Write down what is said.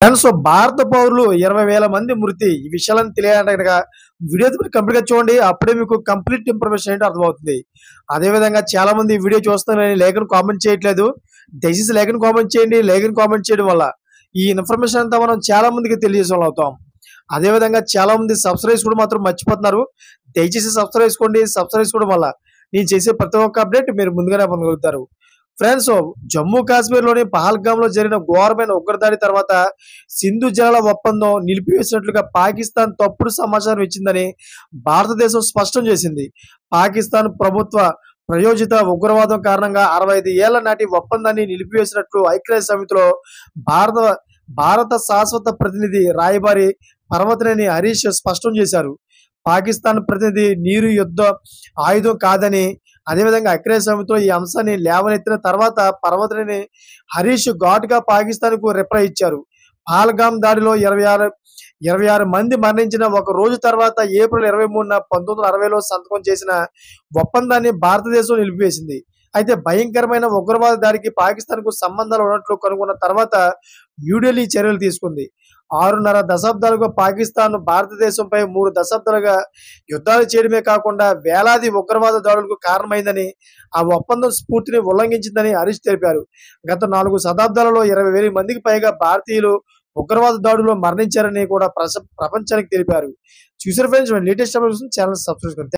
Friends భారత పౌరులు 20,000 మంది మృతి. ఈ విషయాలను తెలియాలంటే గనక వీడియో అయితే మీరు కంప్లీట్‌గా చూడండి. అప్పుడే మీకు కంప్లీట్ ఇన్ఫర్మేషన్ ఏంటో అర్థమవుతుంది. అదేవిధంగా చాలా మంది ఈ వీడియో చూస్తున్నారని లేఖను కామెంట్ చేయట్లేదు. దయచేసి లేఖను కామెంట్ చేయండి. లేఖను కామెంట్ చేయడం వల్ల ఈ ఇన్ఫర్మేషన్ అంతా మనం చాలా మందికి తెలియజేసేవాళ్ళం అవుతాం. అదేవిధంగా చాలా మంది సబ్స్క్రైబ్ చేసుకోవడం మాత్రం మర్చిపోతున్నారు. దయచేసి సబ్స్క్రైబ్ చేసుకోండి. సబ్స్క్రైబ్ చేసుకోవడం వల్ల నేను చేసే ప్రతి ఒక్క అప్డేట్ మీరు ముందుగానే పొందగలుగుతారు. ఫ్రెండ్స్, జమ్మూ కాశ్మీర్‌లోని పహల్గామ్‌లో జరిగిన ఘోరమైన ఉగ్రదాడి తర్వాత సింధు జలాల ఒప్పందం నిలిపివేసినట్లుగా పాకిస్తాన్ తప్పుడు సమాచారం ఇచ్చిందని భారతదేశం స్పష్టం చేసింది. పాకిస్తాన్ ప్రభుత్వ ప్రయోజిత ఉగ్రవాదం కారణంగా 65 ఏళ్ల నాటి ఒప్పందాన్ని నిలిపివేసినట్లు ఐక్యరాజ్య సమితిలో భారత భారత శాశ్వత ప్రతినిధి రాయబారి పర్వతనేని హరీష్ స్పష్టం చేశారు. పాకిస్తాన్ ప్రతినిధి నీరు యుద్ధ ఆయుధం కాదని, అదేవిధంగా ఐక్యరాజ్య సమితిలో ఈ అంశాన్ని లేవనెత్తిన తర్వాత పర్వతనేని హరీష్ ఘాటుగా పాకిస్తాన్‌కు రిప్లై ఇచ్చారు. పహల్గామ్ దాడిలో 26 మంది మరణించిన ఒక రోజు తర్వాత ఏప్రిల్ 23న 1960లో సంతకం చేసిన ఒప్పందాన్ని భారతదేశం నిలిపివేసింది. అయితే భయంకరమైన ఉగ్రవాద దాడికి పాకిస్తాన్‌కు సంబంధాలు ఉన్నట్లు కనుగొన్న తర్వాత న్యూఢిల్లీ చర్యలు తీసుకుంది. 6.5 దశాబ్దాలుగా పాకిస్తాన్ భారతదేశంపై 3 దశాబ్దాలుగా యుద్ధాలు చేయడమే కాకుండా వేలాది ఉగ్రవాద దాడులకు కారణమైందని, ఆ ఒప్పందం స్ఫూర్తిని ఉల్లంఘించిందని హరీష్ తెలిపారు. గత 4 శతాబ్దాలలో 20,000 మందికి పైగా భారతీయులు ఉగ్రవాద దాడుల్లో మరణించారని కూడా ప్రపంచానికి తెలిపారు. చూసారు friends, latest updates channel subscribe చేసుకోండి.